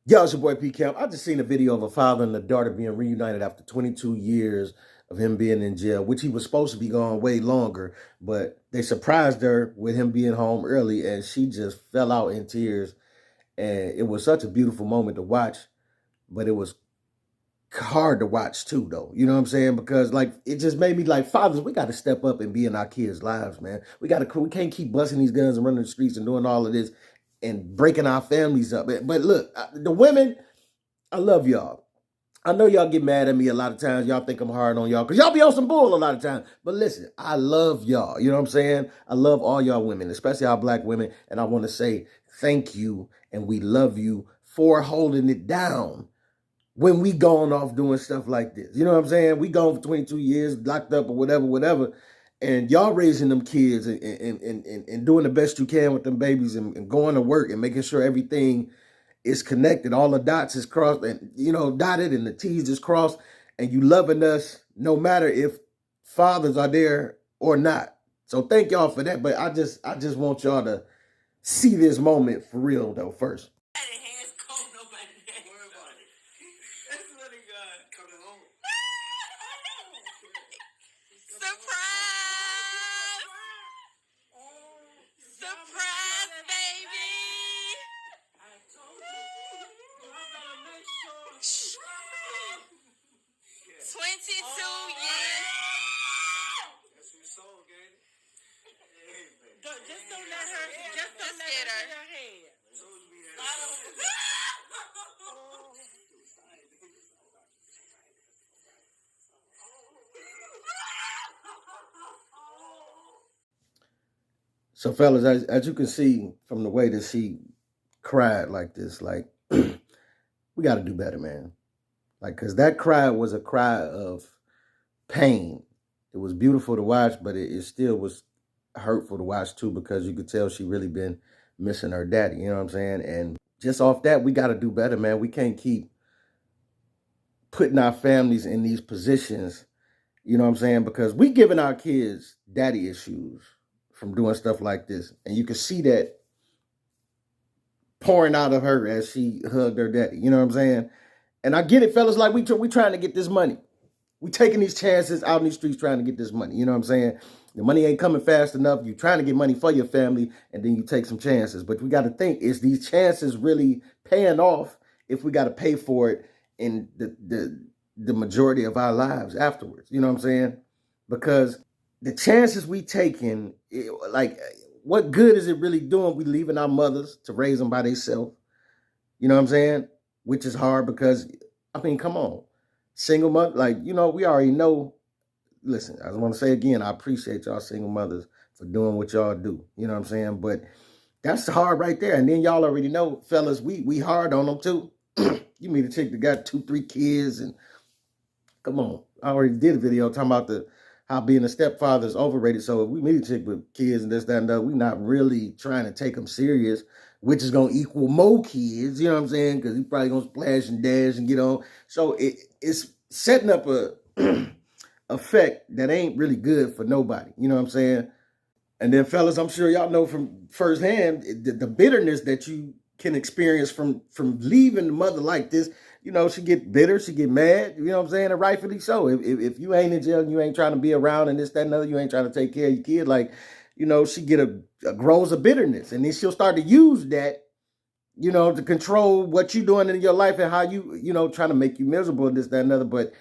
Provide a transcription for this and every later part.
Yo, it's your boy P Camp. I just seen a video of a father and a daughter being reunited after 22 years of him being in jail, which he was supposed to be gone way longer, but they surprised her with him being home early and she just fell out in tears. And it was such a beautiful moment to watch, but it was hard to watch too, though. You know what I'm saying? Because like it just made me like, fathers, we got to step up and be in our kids' lives, man. We can't keep busting these guns and running the streets and doing all of this and breaking our families up. But look, the women, I love y'all. I know y'all get mad at me a lot of times. Y'all think I'm hard on y'all because y'all be on some bull a lot of times. But listen, I love y'all. You know what I'm saying? I love all y'all women, especially our black women. And I want to say thank you and we love you for holding it down when we going off doing stuff like this. You know what I'm saying? We gone for 22 years, locked up or whatever, whatever. And y'all raising them kids and doing the best you can with them babies and going to work and making sure everything is connected. All the dots is crossed and, dotted and the T's is crossed. And you loving us no matter if fathers are there or not. So thank y'all for that. But I just want y'all to see this moment for real though first. Surprise, baby! 22 years. Just don't let her. Just don't let her hit her head. So fellas, as you can see from the way that she cried like this, like we got to do better, man. Like, cause that cry was a cry of pain. It was beautiful to watch, but it still was hurtful to watch too, because you could tell she really been missing her daddy. You know what I'm saying? And just off that, we got to do better, man. We can't keep putting our families in these positions. You know what I'm saying? Because we giving our kids daddy issues from doing stuff like this, and you can see that pouring out of her as she hugged her daddy. You know what I'm saying? And I get it, fellas. Like we trying to get this money. We taking these chances out in these streets trying to get this money. You know what I'm saying? The money ain't coming fast enough. You trying to get money for your family, and then you take some chances. But we got to think: is these chances really paying off? If we got to pay for it in the majority of our lives afterwards, you know what I'm saying? Because the chances we taking, like, what good is it really doing? We leaving our mothers to raise them by themselves. You know what I'm saying? Which is hard because, I mean, come on. Single mother, like, we already know. Listen, I want to say again, I appreciate y'all single mothers for doing what y'all do. You know what I'm saying? But that's hard right there. And then y'all already know, fellas, we hard on them too. You meet a chick that got 2-3 kids and come on. I already did a video talking about how being a stepfather is overrated. So if we meet a chick with kids and this, that, and that, we're not really trying to take them serious, which is going to equal more kids, you know what I'm saying? Because he's probably going to splash and dash and get on. So it's setting up a effect that ain't really good for nobody, you know what I'm saying? And then, fellas, I'm sure y'all know from firsthand the bitterness that you can experience from leaving the mother like this. She get bitter, she get mad, you know what I'm saying? And rightfully so. If you ain't in jail and you ain't trying to be around and this, that, and other, you ain't trying to take care of your kid, like, she get a grows of bitterness. And then she'll start to use that, to control what you doing in your life and how trying to make you miserable and this, that, and other. But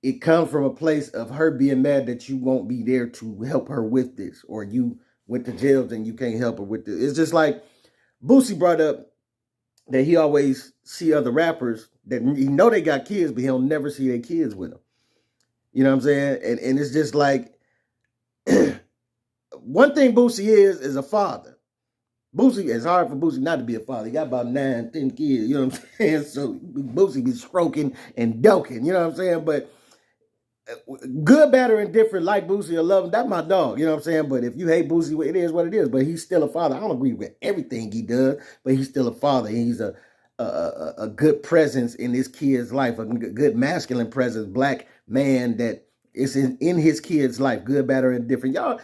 it comes from a place of her being mad that you won't be there to help her with this, or you went to jail and you can't help her with this. It's just like Boosie brought up that he always see other rappers that he know they got kids, but he'll never see their kids with them. You know what I'm saying? And it's just like, one thing Boosie is a father. Boosie, it's hard for Boosie not to be a father. He got about 9, 10 kids, you know what I'm saying? So Boosie be stroking and doking, you know what I'm saying? But good, bad, or indifferent, like Boosie or love him, that's my dog, you know what I'm saying? But if you hate Boosie, it is what it is. But he's still a father. I don't agree with everything he does, but he's still a father. He's a good presence in his kid's life, a good masculine presence, black man that is in his kid's life, good, bad, or indifferent. Y'all,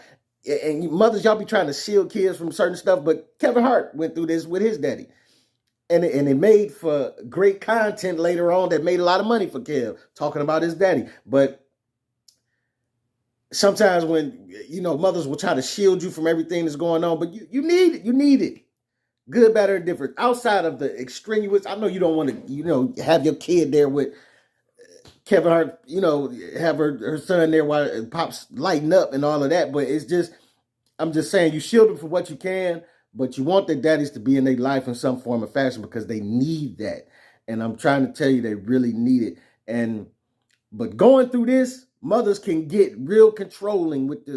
and mothers, y'all be trying to shield kids from certain stuff, but Kevin Hart went through this with his daddy. And it made for great content later on that made a lot of money for Kev, talking about his daddy. But sometimes when, mothers will try to shield you from everything that's going on, but you need it. You need it. Good, bad, or different. Outside of the extraneous, I know you don't want to, have your kid there with Kevin Hart, have her son there while Pop's lighting up and all of that. But it's just, I'm just saying, you shield them for what you can, but you want their daddies to be in their life in some form or fashion because they need that. And I'm trying to tell you, they really need it. But going through this, mothers can get real controlling with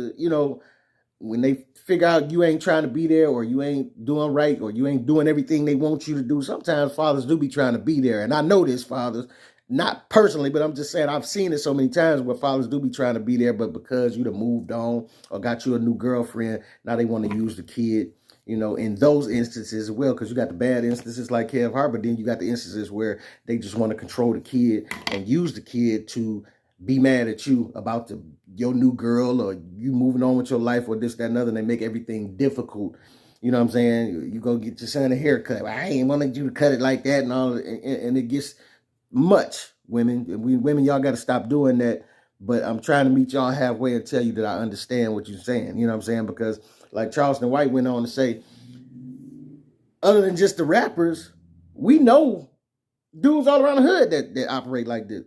when they figure out you ain't trying to be there, or you ain't doing right, or you ain't doing everything they want you to do. Sometimes fathers do be trying to be there. And I know this, fathers, not personally, but I'm just saying I've seen it so many times where fathers do be trying to be there, but because you'd have moved on or got you a new girlfriend, now they want to use the kid, in those instances as well, because you got the bad instances like Kev Hart, but then you got the instances where they just want to control the kid and use the kid to be mad at you about your new girl, or you moving on with your life, or this, that, and other, and they make everything difficult. You know what I'm saying? You go get your son a haircut. I ain't wanted you to cut it like that and all, and it gets much. Women, y'all got to stop doing that. But I'm trying to meet y'all halfway and tell you that I understand what you're saying. You know what I'm saying? Because like Charleston White went on to say, other than just the rappers, we know dudes all around the hood that operate like this.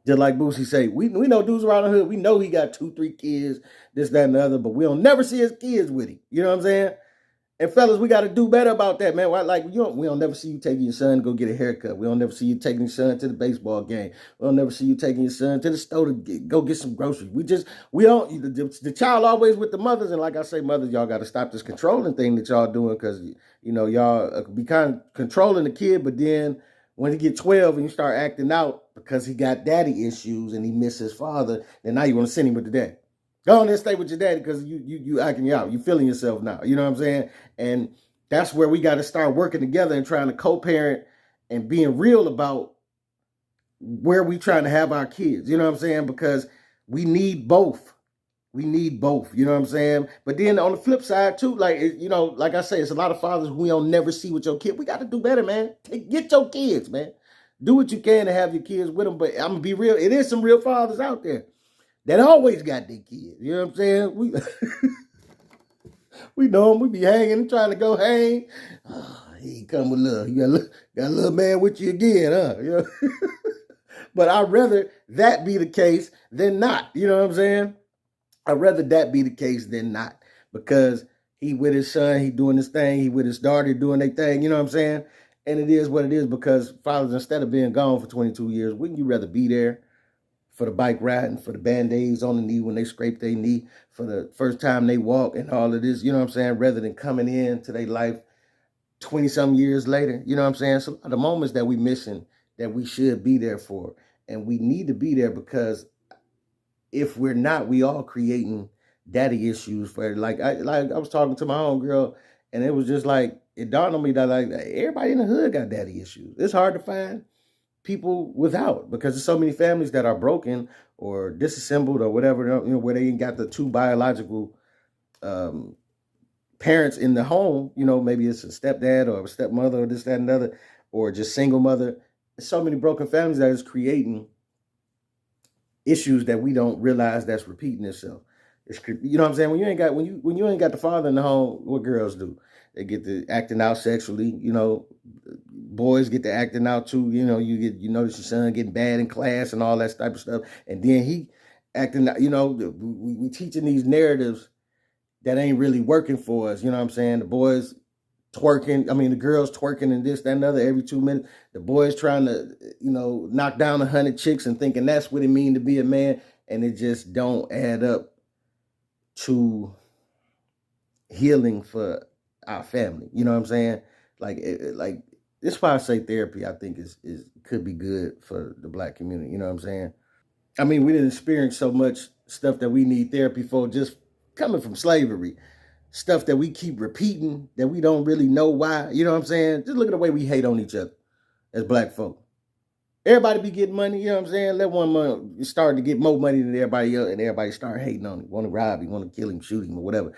Just like Boosie say, we know dudes around the hood. We know he got 2, 3 kids, this, that, and the other, but we don't never see his kids with him. You know what I'm saying? And fellas, we got to do better about that, man. Like we don't never see you taking your son to go get a haircut. We don't never see you taking your son to the baseball game. We don't never see you taking your son to the store to go get some groceries. We don't. The child always with the mothers, and like I say, mothers, y'all got to stop this controlling thing that y'all doing, because y'all be kind of controlling the kid, but then when he get 12 and you start acting out because he got daddy issues and he missed his father, then now you want to send him with the dad. Go on there, stay with your daddy because you acting out. You feeling yourself now. You know what I'm saying? And that's where we got to start working together and trying to co-parent and being real about where we trying to have our kids. You know what I'm saying? Because we need both. We need both. You know what I'm saying? But then on the flip side too, like I say, it's a lot of fathers who we don't never see with your kid. We got to do better, man. Get your kids, man. Do what you can to have your kids with them. But I'm gonna be real. It is some real fathers out there that always got their kids. You know what I'm saying? We know them. We be hanging and trying to go hang. Oh, he come with love. You got a little man with you again, huh? You know? But I'd rather that be the case than not. You know what I'm saying? I'd rather that be the case than not, because he with his son, he doing his thing. He with his daughter doing their thing. You know what I'm saying? And it is what it is, because fathers, instead of being gone for 22 years, wouldn't you rather be there for the bike riding, for the band-aids on the knee when they scrape their knee, for the first time they walk and all of this, you know what I'm saying, rather than coming into their life 20-some years later, you know what I'm saying? So the moments that we missing that we should be there for, and we need to be there, because if we're not, we all creating daddy issues for, like I was talking to my own girl, and it was just like, it dawned on me that like everybody in the hood got daddy issues. It's hard to find people without, because there's so many families that are broken or disassembled or whatever, where they ain't got the 2 biological parents in the home. Maybe it's a stepdad or a stepmother or this, that, and the other, or just single mother. There's so many broken families that is creating issues that we don't realize that's repeating itself. You know what I'm saying? When you ain't got the father in the home, what girls do? They get to acting out sexually. Boys get to acting out too. You notice your son getting bad in class and all that type of stuff, and then he acting out. We teaching these narratives that ain't really working for us. You know what I'm saying? The boys twerking. I mean, the girls twerking and this, that, and other every 2 minutes. The boys trying to, knock down 100 chicks and thinking that's what it means to be a man, and it just don't add up to healing for our family. You know what I'm saying? Like this is why I say therapy, I think is could be good for the Black community. You know what I'm saying? I mean, we didn't experience so much stuff that we need therapy for, just coming from slavery. Stuff that we keep repeating that we don't really know why. You know what I'm saying? Just look at the way we hate on each other as Black folk. Everybody be getting money, you know what I'm saying? Let one month start to get more money than everybody else, and everybody start hating on him, want to rob him, want to kill him, shoot him, or whatever.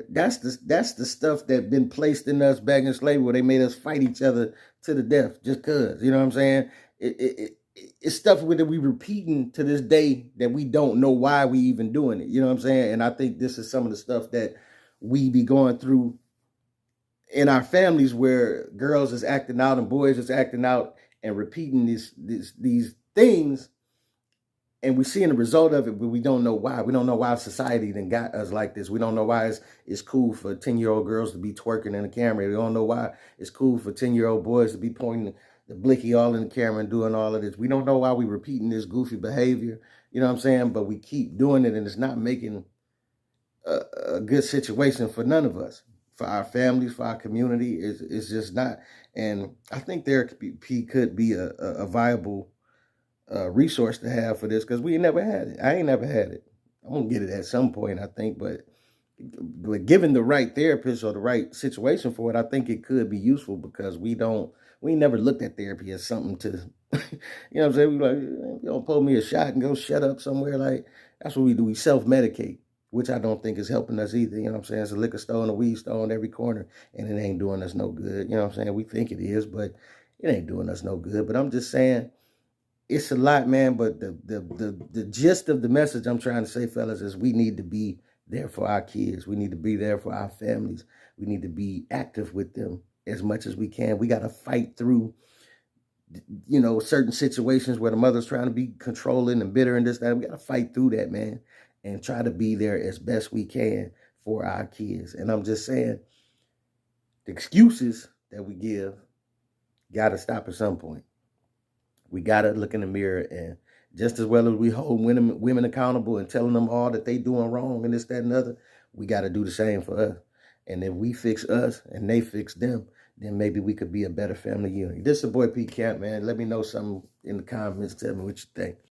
That's the stuff that been placed in us back in slavery, where they made us fight each other to the death just cause. You know what I'm saying? It's stuff that we repeating to this day that we don't know why we even doing it. You know what I'm saying? And I think this is some of the stuff that we be going through in our families, where girls is acting out and boys is acting out and repeating these things, and we're seeing the result of it, but we don't know why. We don't know why society then got us like this. We don't know why it's cool for 10-year-old girls to be twerking in the camera. We don't know why it's cool for 10-year-old boys to be pointing the blicky all in the camera and doing all of this. We don't know why we're repeating this goofy behavior. You know what I'm saying? But we keep doing it, and it's not making a good situation for none of us, for our families, for our community. It's just not. And I think therapy could be a viable resource to have for this, because we never had it. I ain't never had it. I'm gonna get it at some point, I think, but given the right therapist or the right situation for it, I think it could be useful, because we never looked at therapy as something to, you know what I'm saying? We like, you don't pull me a shot and go shut up somewhere. Like, that's what we do. We self-medicate, which I don't think is helping us either. You know what I'm saying? It's a liquor store and a weed store on every corner, and it ain't doing us no good. You know what I'm saying? We think it is, but it ain't doing us no good. But I'm just saying, it's a lot, man. But the gist of the message I'm trying to say, fellas, is we need to be there for our kids. We need to be there for our families. We need to be active with them as much as we can. We got to fight through, certain situations where the mother's trying to be controlling and bitter and this, that. We got to fight through that, man, and try to be there as best we can for our kids. And I'm just saying, the excuses that we give got to stop at some point. We got to look in the mirror, and just as well as we hold women accountable and telling them all that they doing wrong and this, that, and other, we got to do the same for us. And if we fix us and they fix them, then maybe we could be a better family unit. This is your boy P. Camp, man. Let me know something in the comments. Tell me what you think.